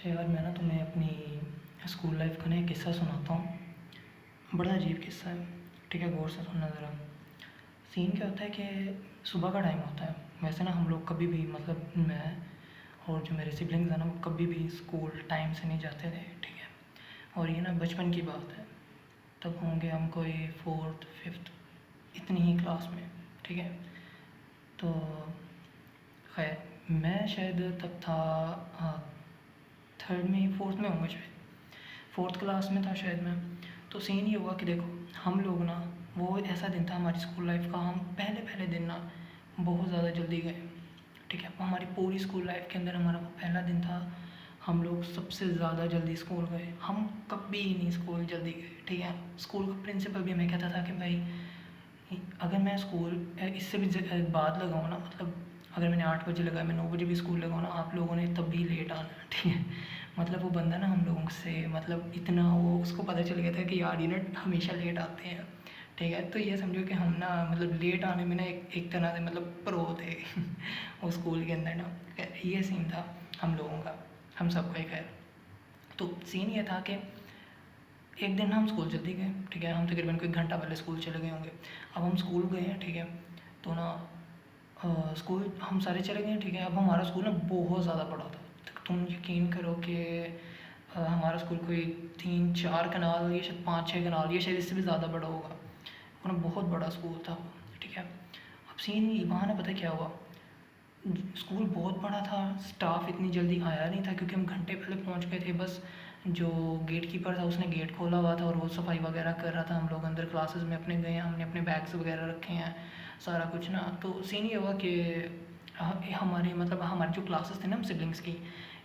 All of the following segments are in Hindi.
अच्छा यार, मैं ना तुम्हें अपनी स्कूल लाइफ का ना एक किस्सा सुनाता हूँ। बड़ा अजीब किस्सा है। ठीक है, गौर से सुनना ज़रा। सीन क्या होता है कि सुबह का टाइम होता है। वैसे ना हम लोग कभी भी, मतलब मैं और जो मेरे सिबलिंग्स हैं ना, वो कभी भी स्कूल टाइम से नहीं जाते थे। ठीक है, और ये ना बचपन की बात है। तब होंगे हम कोई फोर्थ फिफ्थ इतनी ही क्लास में। ठीक है, तो खैर मैं शायद तब था थर्ड में, फोर्थ में होंगे शायद, फोर्थ क्लास में था शायद मैं। तो सीन ये हुआ कि देखो, हम लोग ना, वो ऐसा दिन था हमारी स्कूल लाइफ का, हम पहले पहले दिन ना बहुत ज़्यादा जल्दी गए। ठीक है, हमारी पूरी स्कूल लाइफ के अंदर हमारा वो पहला दिन था। हम लोग सबसे ज़्यादा जल्दी स्कूल गए। हम कभी नहीं स्कूल जल्दी गए। ठीक है, स्कूल का प्रिंसिपल भी हमें कहता था कि भाई, अगर मैं स्कूल इससे भी बाद लगाऊँ ना, मतलब अगर मैंने 8 बजे लगाया, मैं 9 बजे भी स्कूल लगाऊँ ना, आप लोगों ने तब भी लेट आना है। ठीक है, मतलब वो बंदा ना हम लोगों से, मतलब इतना वो, उसको पता चल गया था कि यार ये ना हमेशा लेट आते हैं। ठीक है, तो ये समझो कि हम ना, मतलब लेट आने में ना एक तरह से मतलब प्रो थे उस स्कूल के अंदर ना। खैर ये सीन था हम लोगों का, हम सबका ही। खैर तो सीन ये था कि एक दिन हम स्कूल जल्दी गए। ठीक है, हम तकरीबन कोई घंटा पहले स्कूल चले गए होंगे। अब हम स्कूल गए हैं। ठीक है, तो ना स्कूल हम सारे चले गए। ठीक है, अब हमारा स्कूल ना बहुत ज़्यादा बड़ा था। तो तुम यकीन करो कि हमारा स्कूल कोई 3-4 कनाल या शायद 5-6 कनाल या शायद इससे भी ज़्यादा बड़ा होगा। और बहुत बड़ा स्कूल था वो। ठीक है, अब सीन वहाँ ना, पता क्या हुआ, स्कूल बहुत बड़ा था, स्टाफ इतनी जल्दी आया नहीं था क्योंकि हम घंटे पहले पहुंच गए थे। बस जो गेट कीपर था उसने गेट खोला हुआ था और वो सफाई वगैरह कर रहा था। हम लोग अंदर क्लासेस में अपने गए हैं, हमने अपने बैग्स वगैरह रखे हैं, सारा कुछ ना। तो सीन ये हुआ कि हमारे, मतलब हमारी जो क्लासेस थे ना, हम सिबलिंग्स की,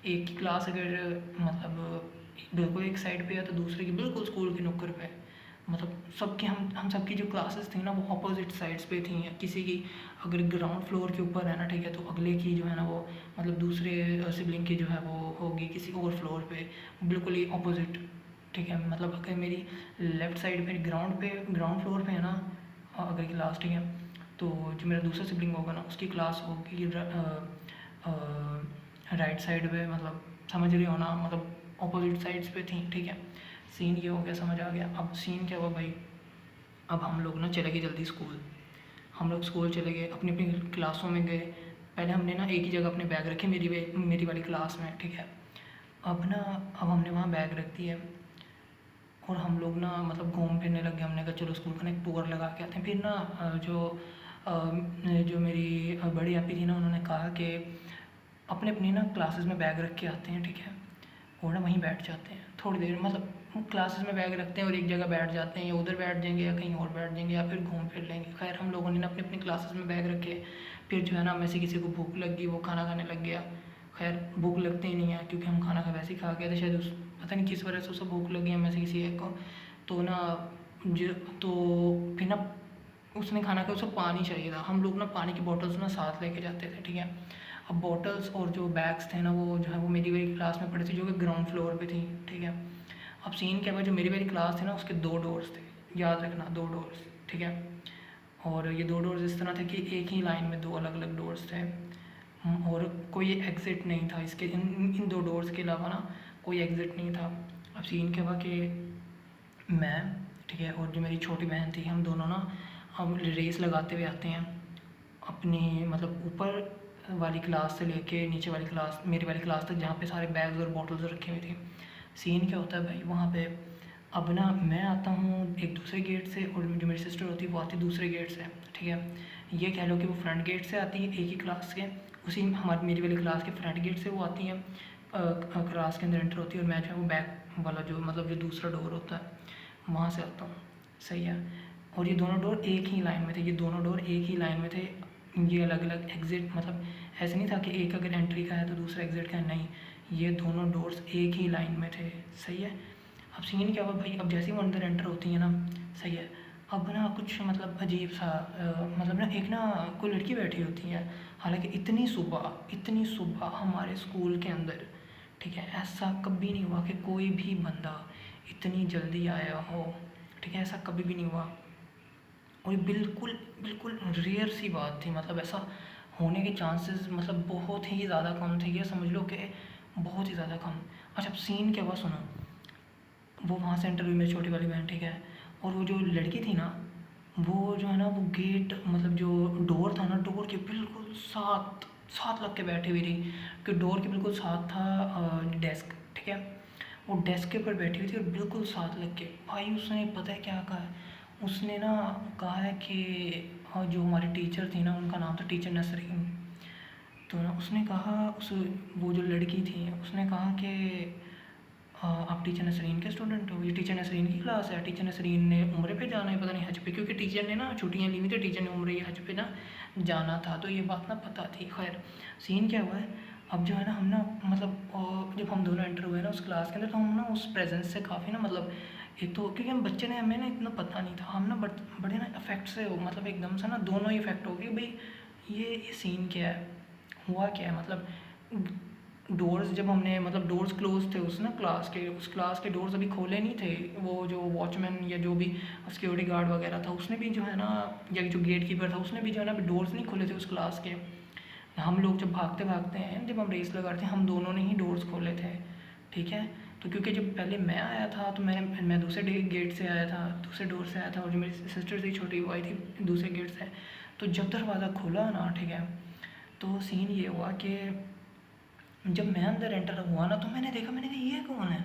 एक की क्लास अगर मतलब बिल्कुल एक साइड पे है तो दूसरे की बिल्कुल स्कूल की नुक्कड़ पे। मतलब सबकी, हम सबकी जो क्लासेस थी ना वो अपोजिट साइड्स पे थी। किसी की अगर ग्राउंड फ्लोर के ऊपर है ना, ठीक है, तो अगले की जो है ना वो, मतलब दूसरे सिबलिंग की जो है वो होगी किसी और फ्लोर पे, बिल्कुल ही अपोजिट। ठीक है, मतलब अगर मेरी लेफ़्ट साइड पे ग्राउंड फ्लोर पे है ना, अगर क्लास, ठीक है, तो जो मेरा दूसरा सिबलिंग होगा ना उसकी क्लास होगी राइट साइड पे, मतलब समझ रही हो ना, मतलब अपोजिट साइड्स पे थी। ठीक है, सीन ये हो गया, समझ आ गया। अब सीन क्या हुआ भाई, अब हम लोग ना चले गए जल्दी स्कूल। हम लोग स्कूल चले गए, अपनी अपनी क्लासों में गए। पहले हमने ना एक ही जगह अपने बैग रखे, मेरी वाली क्लास में। ठीक है, अब हमने वहाँ बैग रख दिए और हम लोग ना, मतलब घूम फिरने लग गए। हमने कहा चलो स्कूल का ना एक टूर लगा के आते हैं। फिर ना जो मेरी बड़ी आपी थी ना, उन्होंने कहा कि अपने अपनी ना क्लासेस में बैग रख के आते हैं। ठीक है, और ना वहीं बैठ जाते हैं थोड़ी देर, मतलब क्लासेस में बैग रखते हैं और एक जगह बैठ जाते हैं, या उधर बैठ जाएंगे या कहीं और बैठ जाएंगे या फिर घूम फिर लेंगे। खैर हम लोगों ने ना अपनी अपनी क्लासेस में बैग रखे। फिर जो है ना, में से किसी को भूख लग गई, वो खाना खाने लग गया। खैर भूख लगती ही नहीं है क्योंकि हम खाना वैसे ही खा गए थे, शायद उस, पता नहीं किस वजह से उसे भूख लगी है में से किसी एक को। तो ना जो, तो फिर ना उसने खाना खाया, उसे पानी चाहिए था। हम लोग ना पानी की बॉटल्स ना साथ लेके जाते थे। ठीक है, अब बॉटल्स और जो बैग्स थे ना, वो जो है वो मेरी वाली क्लास में पड़े थे, जो कि ग्राउंड फ्लोर पे थी। ठीक है, अब सीन क्या हुआ, जो मेरी वाली क्लास थी ना उसके 2 डोर्स थे, याद रखना 2 डोर्स। ठीक है, और ये 2 डोर्स इस तरह थे कि एक ही लाइन में 2 अलग अलग डोर्स थे। और कोई एग्ज़िट नहीं था इसके, इन 2 डोर्स के अलावा ना कोई एग्ज़िट नहीं था। अब सीन क्या हुआ कि मैं, ठीक है, और जो मेरी छोटी बहन थी, हम दोनों ना, हम रेस लगाते हुए आते हैं अपनी, मतलब ऊपर वाली क्लास से लेके नीचे वाली क्लास, मेरी वाली क्लास तक, जहाँ पे सारे बैग्स और बॉटल्स रखे हुए थे। सीन क्या होता है भाई वहाँ पे, अब ना मैं आता हूँ एक दूसरे गेट से और जो मेरी सिस्टर होती है वो आती है दूसरे गेट से। ठीक है, ये कह लो कि वो फ्रंट गेट से आती है एक ही क्लास के, उसी हमारी मेरी वाली क्लास के फ्रंट गेट से वो आती हैं, क्लास के अंदर एंटर होती है, और मैं जो है वो बैक वाला, जो मतलब जो दूसरा डोर होता है, वहाँ से आता हूँ। सही है, और ये दोनों डोर एक ही लाइन में थे, ये दोनों डोर एक ही लाइन में थे। ये अलग अलग एग्ज़िट, मतलब ऐसे नहीं था कि एक अगर एंट्री का है तो दूसरा एग्ज़िट का है, नहीं, ये दोनों डोर्स एक ही लाइन में थे। सही है, अब सीन क्या हुआ भाई, अब जैसे ही वो अंदर एंटर होती है ना, सही है, अब ना कुछ मतलब अजीब सा, मतलब ना एक ना कोई लड़की बैठी होती है। हालांकि इतनी सुबह हमारे स्कूल के अंदर, ठीक है, ऐसा कभी नहीं हुआ कि कोई भी बंदा इतनी जल्दी आया हो। ठीक है, ऐसा कभी भी नहीं हुआ। और ये बिल्कुल बिल्कुल रेयर सी बात थी, मतलब ऐसा होने के चांसेस मतलब बहुत ही ज़्यादा कम थे। ये समझ लो कि बहुत ही ज़्यादा कम। अच्छा, सीन क्या हुआ सुनो। वो वहाँ से इंटरव्यू, मेरी छोटी वाली बहन, ठीक है, और वो जो लड़की थी ना, वो जो है ना, वो गेट मतलब जो डोर था ना, डोर के बिल्कुल साथ साथ लग के बैठी हुई थी, कि डोर के बिल्कुल साथ था डेस्क, ठीक है। वो डेस्क के ऊपर बैठी हुई थी और बिल्कुल साथ लग के, भाई उसने पता है क्या कहा है, उसने ना कहा है कि जो हमारी टीचर थी ना, उनका नाम था टीचर नसरीन। तो ना उसने कहा, उस वो जो लड़की थी उसने कहा कि आप टीचर नसरीन के स्टूडेंट हो, ये टीचर नसरीन की क्लास है, टीचर नसरीन ने उम्रे पे जाना है, पता नहीं हज पे, क्योंकि टीचर ने ना छुट्टियां ली हुई थी, टीचर ने उम्रे हज पे ना जाना था, तो ये बात ना पता थी। खैर, सीन क्या हुआ है, अब जो है ना, हम ना मतलब जब हम दोनों एंटर हुए ना उस क्लास के अंदर, तो हम ना उस प्रेजेंस से काफ़ी ना मतलब, एक तो क्योंकि हम बच्चे ने, हमें ना इतना पता नहीं था, हम ना बड़े ना इफेक्ट से हो, मतलब एकदम से ना दोनों ही इफेक्ट हो गए भाई, ये सीन क्या है, हुआ क्या है, मतलब डोर्स जब हमने मतलब डोर्स क्लोज थे उस ना क्लास के, उस क्लास के डोर्स अभी खोले नहीं थे, वो जो वॉचमैन या जो भी सिक्योरिटी गार्ड वगैरह था उसने भी जो है ना, या जो गेट कीपर था उसने भी जो है ना अभी डोर्स नहीं खोले थे उस क्लास के। हम लोग जब भागते भागते हैं, जब हम रेस लगाते हैं, हम दोनों ने ही डोर्स खोले थे, ठीक है। तो क्योंकि जब पहले मैं आया था, तो मैं दूसरे गेट से आया था, दूसरे डोर से आया था, और जो मेरी सिस्टर थी छोटी, वो आई थी दूसरे गेट से। तो जब दरवाज़ा खुला ना, ठीक है, तो सीन ये हुआ कि जब मैं अंदर एंटर हुआ ना, तो मैंने देखा, मैंने कहा ये कौन है।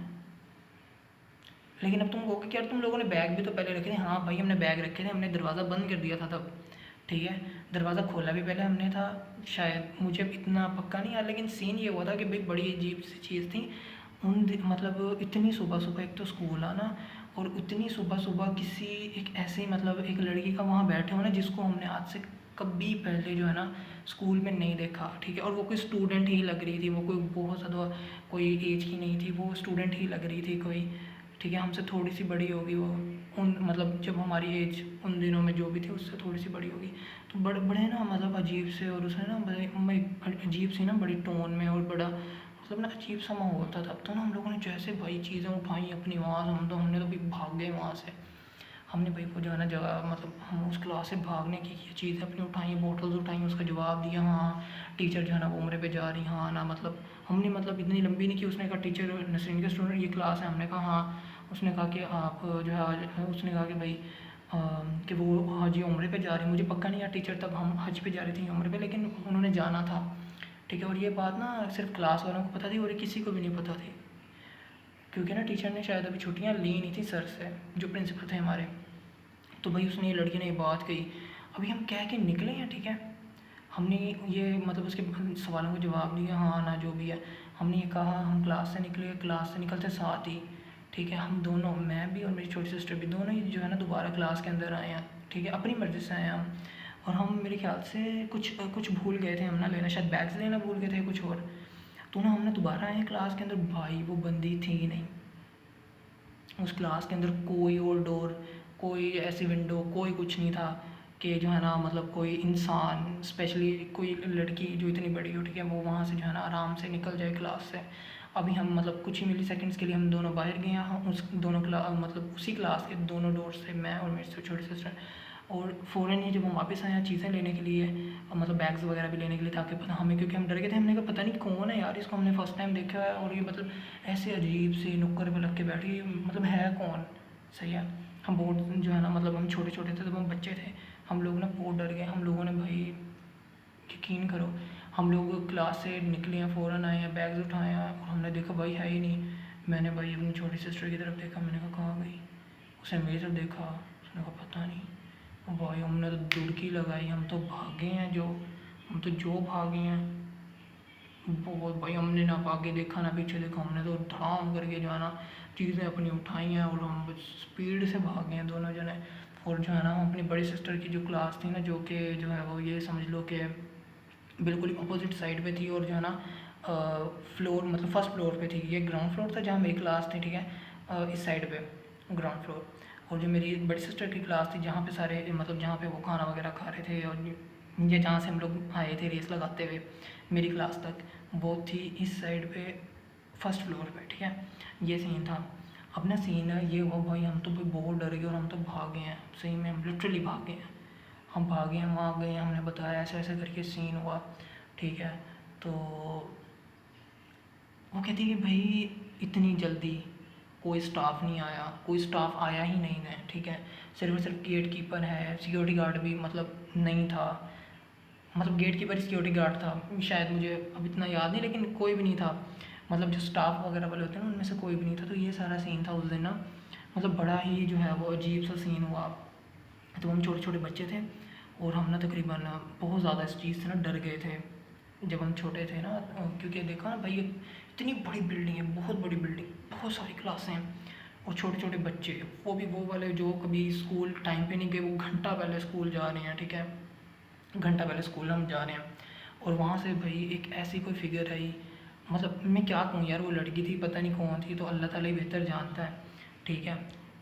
लेकिन अब तुम कहोगे कि यार तुम लोगों ने बैग भी तो पहले रखे थे। हाँ भाई, हमने बैग रखे थे, हमने दरवाज़ा बंद कर दिया था तब, ठीक है। दरवाज़ा खोला भी पहले हमने था शायद, मुझे इतना पक्का नहीं यार, लेकिन सीन ये हुआ था कि भाई बड़ी अजीब सी चीज़ थी। मतलब इतनी सुबह सुबह एक तो स्कूल आना, और इतनी सुबह सुबह किसी एक ऐसे मतलब एक लड़की का वहाँ बैठे होना जिसको हमने आज से कभी पहले जो है ना स्कूल में नहीं देखा, ठीक है। और वो कोई स्टूडेंट ही लग रही थी, वो कोई बहुत ज़्यादा कोई एज की नहीं थी, वो स्टूडेंट ही लग रही थी कोई, ठीक है। हमसे थोड़ी सी बड़ी होगी वो, उन मतलब जब हमारी एज उन दिनों में जो भी थी उससे थोड़ी सी बड़ी होगी। तो बड़े बड़े ना मतलब अजीब से, और उसने ना बड़े अजीब सी ना बड़ी टोन में, और बड़ा मतलब ना अजीब सा माहौल था तब। तो ना हम लोगों ने जैसे भाई चीज़ें उठाई अपनी वहाँ से, हमने तो भाई भाग गए वहाँ से। हमने भाई को जो है ना जगह, मतलब हम उस क्लास से भागने की चीज़ें अपनी उठाई, बोटल्स उठाई, उसका जवाब दिया हाँ टीचर जो है ना वो उम्रे पे जा रही, हाँ ना, मतलब हमने मतलब इतनी लंबी नहीं की। उसने कहा टीचर नसरीन के स्टूडेंट ये क्लास है, हमने कहा हाँ। उसने कहा कि आप जो है आज, उसने कहा कि भाई कि वो हाजी उम्रे पे जा रही, मुझे पक्का नहीं यार टीचर तब हम हज पे जा रही थी उम्रे पे, लेकिन उन्होंने जाना था, ठीक है। और ये बात ना सिर्फ क्लास वालों को पता थी, और किसी को भी नहीं पता थी, क्योंकि ना टीचर ने शायद अभी छुट्टियां ली नहीं थी सर से, जो प्रिंसिपल थे हमारे। तो भाई उसने, ये लड़की ने ये बात कही, अभी हम कह के निकले हैं, ठीक है। हमने ये मतलब उसके सवालों का जवाब दिया हाँ ना जो भी है। हमने ये कहा, हम क्लास से निकले, क्लास से निकलते साथ ही, ठीक है, हम दोनों, मैं भी और मेरी छोटी सिस्टर भी, दोनों ही जो है ना दोबारा क्लास के अंदर आए हैं, ठीक है, अपनी मर्ज़ी से आए हैं हम। और हम मेरे ख्याल से कुछ भूल गए थे हम ना लेना, शायद बैग से लेना भूल गए थे कुछ और। तो ना हमने दोबारा आए हैं क्लास के अंदर, भाई वो बंदी थी ही नहीं उस क्लास के अंदर, कोई और डोर, कोई ऐसी विंडो, कोई कुछ नहीं था कि जो है ना मतलब कोई इंसान, स्पेशली कोई लड़की जो इतनी बड़ी हो, ठीक है, वो वहाँ से जो है ना आराम से निकल जाए क्लास से। अभी हम मतलब कुछ ही मिली सेकंड्स के लिए हम दोनों बाहर गए हैं, हम उस दोनों मतलब उसी क्लास के दोनों डोर से, मैं और मेरी छोटी सिस्टर। और फ़ौरन ही जब हम वापस आए हैं चीज़ें लेने के लिए, मतलब बैग्स वगैरह भी लेने के लिए, ताकि पता हमें, क्योंकि हम डर गए थे, हमने कहा पता नहीं कौन है यार, इसको हमने फर्स्ट टाइम देखा है, और ये मतलब ऐसे अजीब से नुक्कड़ पे लग के बैठी, मतलब है कौन, सही है। हम बहुत जो है ना, मतलब हम छोटे छोटे थे तब, हम बच्चे थे, हम लोग ना बहुत डर गए। हम लोगों ने भाई यकीन करो, हम लोग क्लास से निकले हैं, फ़ौरन आए हैं, बैग्स उठाए हैं, और हमने देखा भाई है ही नहीं। मैंने भाई अपनी छोटी सिस्टर की तरफ देखा, मैंने कहा कहाँ गई। उसने मेरी तरफ देखा, उसने कहा पता नहीं। और भाई हमने तो दुड़की लगाई, हम तो भागे हैं, जो भागे हैं बहुत भाई। हमने ना आगे देखा ना पीछे देखा, हमने तो धड़ाम करके जो है ना चीज़ें अपनी उठाई हैं, और हम स्पीड से भागे हैं दोनों जने। और जो है ना हम अपनी बड़ी सिस्टर की जो क्लास थी ना, जो कि जो है वो ये समझ लो कि बिल्कुल अपोजिट साइड पे थी, और जो है ना फ्लोर मतलब फर्स्ट फ्लोर पे थी, ये ग्राउंड फ्लोर था जहाँ मेरी क्लास थी, ठीक है, इस साइड पे ग्राउंड फ्लोर। और जो मेरी बड़ी सिस्टर की क्लास थी, जहाँ पे सारे मतलब जहाँ पे वो खाना वगैरह खा रहे थे, और ये जहाँ से हम लोग आए थे रेस लगाते हुए मेरी क्लास तक, वो थी इस साइड पे फर्स्ट फ्लोर पे, ठीक है। ये सीन था। अब ना सीन है ये हुआ भाई, हम तो भाई बहुत डर गए, और हम तो भागे हैं, सही में हम लिटरली भागे हैं। हम भागे हैं, वहाँ गए, हमने बताया ऐसे ऐसे करके सीन हुआ, ठीक है। तो वो कहती है कि भाई इतनी जल्दी कोई स्टाफ नहीं आया, कोई स्टाफ आया ही नहीं है, ठीक है। सिर्फ और सिर्फ गेट कीपर है, सिक्योरिटी गार्ड भी मतलब नहीं था, मतलब गेट कीपर सिक्योरिटी गार्ड था शायद, मुझे अब इतना याद नहीं, लेकिन कोई भी नहीं था, मतलब जो स्टाफ वगैरह वाले होते हैं ना उनमें से कोई भी नहीं था। तो ये सारा सीन था उस दिन ना, मतलब बड़ा ही जो है वो अजीब सा सीन हुआ। तो हम छोटे छोटे बच्चे थे और हम ना तकरीबन बहुत ज़्यादा इस चीज़ से ना डर गए थे जब हम छोटे थे ना, क्योंकि देखा ना भाई इतनी बड़ी बिल्डिंग है, बहुत बड़ी बिल्डिंग, बहुत सारी क्लासें हैं और छोटे छोटे बच्चे, वो भी वो वाले जो कभी स्कूल टाइम पे नहीं गए, वो घंटा पहले स्कूल जा रहे हैं, ठीक है, घंटा पहले स्कूल हम जा रहे हैं। और वहाँ से भाई एक ऐसी कोई फिगर आई, मतलब मैं क्या कहूँ यार, वो लड़की थी पता नहीं कौन थी, तो अल्लाह ताला ही बेहतर जानता है, ठीक है।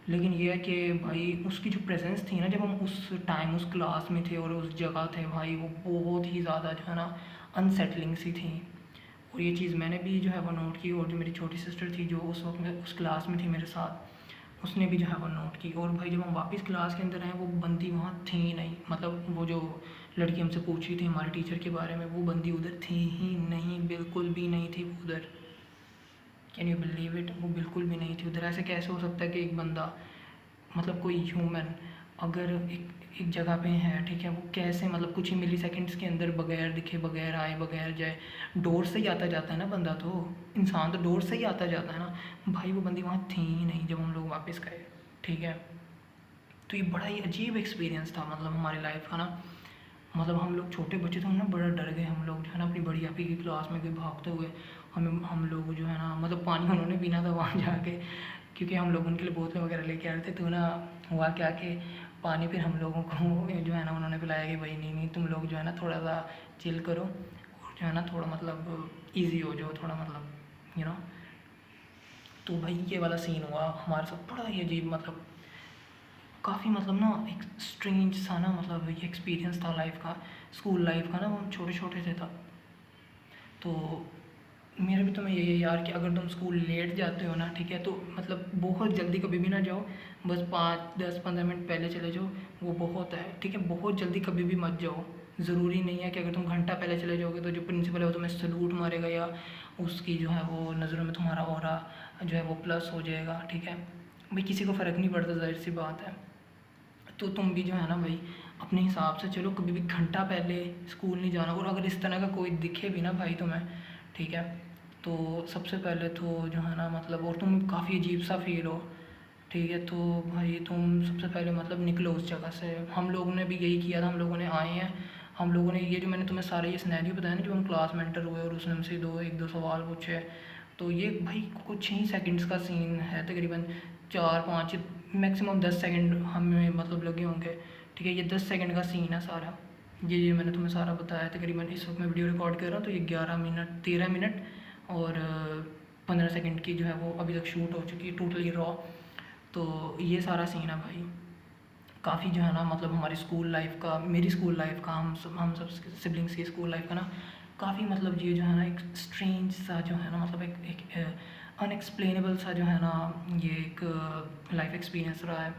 लेकिन ये है कि भाई उसकी जो प्रेजेंस थी ना, जब हम उस टाइम उस क्लास में थे और उस जगह थे भाई, वो बहुत ही ज़्यादा जो है ना अनसेटलिंग सी थी। और ये चीज़ मैंने भी जो है वो नोट की, और जो मेरी छोटी सिस्टर थी जो उस वक्त में उस क्लास में थी मेरे साथ, उसने भी जो है वो नोट की। और भाई जब हम वापस क्लास के अंदर आए, वो बंदी वहाँ थी ही नहीं, मतलब वो जो लड़की हमसे पूछ रही थी हमारे टीचर के बारे में, वो बंदी उधर थी ही नहीं, बिल्कुल भी नहीं थी वो उधर। कैन यू बिलीव इट, वो बिल्कुल भी नहीं थी उधर। ऐसे कैसे हो सकता है कि एक बंदा, मतलब कोई ह्यूमन अगर एक जगह पे है, ठीक है, वो कैसे मतलब कुछ ही मिली सेकेंड्स के अंदर बगैर दिखे, बगैर आए, बगैर जाए, डोर से ही आता जाता है ना बंदा, तो इंसान तो डोर से ही आता जाता है ना। भाई वो बंदी वहाँ थी ही नहीं जब हम लोग वापस गए, ठीक है। तो ये बड़ा ही अजीब एक्सपीरियंस था मतलब हमारी लाइफ का ना, मतलब हम लोग छोटे बच्चे थे, हम ना बड़ा डर गए, हम लोग जो है ना अपनी बड़ी आपी की क्लास में गए भागते हुए। हम लोग जो है ना, मतलब पानी उन्होंने पीना था वहाँ जाके, क्योंकि हम लोग उनके लिए बोतलें वगैरह लेके आ रहे थे। तो ना हुआ क्या कि पानी फिर हम लोगों को जो है ना उन्होंने पिलाया कि भाई नहीं नहीं तुम लोग जो है ना थोड़ा सा चिल करो, और जो है ना थोड़ा मतलब ईजी हो जाओ थोड़ा, मतलब यू नो। तो भाई ये वाला सीन हुआ हमारे साथ, बड़ा ही अजीब, मतलब काफ़ी मतलब ना एक स्ट्रेंज सा ना, मतलब ये एक्सपीरियंस था लाइफ का, स्कूल लाइफ का ना, वो हम छोटे छोटे थे तब। तो मेरा भी तुम्हें यही है यार कि अगर तुम स्कूल लेट जाते हो ना, ठीक है, तो मतलब बहुत जल्दी कभी भी ना जाओ, बस 5 10 15 मिनट पहले चले जाओ, वो बहुत है, ठीक है। बहुत जल्दी कभी भी मत जाओ, ज़रूरी नहीं है कि अगर तुम घंटा पहले चले जाओगे तो जो प्रिंसिपल है वो तुम्हें सलूट मारेगा, या उसकी जो है वो नज़रों में तुम्हारा ऑरा जो है वो प्लस हो जाएगा, ठीक है। भाई किसी को फ़र्क नहीं पड़ता, ज़ाहिर सी बात है। तो तुम भी जो है ना भाई अपने हिसाब से चलो, कभी भी घंटा पहले स्कूल नहीं जाना। और अगर इस तरह का कोई दिखे भी ना भाई तुम्हें, ठीक है, तो सबसे पहले तो जो है ना मतलब, और तुम काफ़ी अजीब सा फील हो, ठीक है, तो भाई तुम सबसे पहले मतलब निकलो उस जगह से। हम लोगों ने भी यही किया था, हम लोगों ने आए हैं, हम लोगों ने ये जो मैंने तुम्हें सारे ये सिनेरियो बताया ना, जो हम क्लास में एंटर हुए और उसने हमसे एक दो सवाल पूछे, तो ये भाई कुछ ही सेकंड्स का सीन है, तकरीबन 4 5 मैक्सिमम 10 सेकंड हमें मतलब लगे होंगे, ठीक है। ये 10 सेकंड का सीन है सारा, ये मैंने तुम्हें सारा बताया। तकरीबन इस वक्त मैं वीडियो रिकॉर्ड कर रहा हूँ तो ये 11 मिनट 13 मिनट और 15 सेकंड की जो है वो अभी तक शूट हो चुकी है, टोटली रॉ। तो ये सारा सीन है भाई, काफ़ी जो है ना मतलब हमारी स्कूल लाइफ का, मेरी स्कूल लाइफ का, हम सब सिबलिंग्स की स्कूल लाइफ का ना, काफ़ी मतलब ये जो है ना एक स्ट्रेंज सा जो है ना, मतलब एक अनएक्सप्लेनेबल सा जो है ना, ये एक लाइफ एक्सपीरियंस रहा है।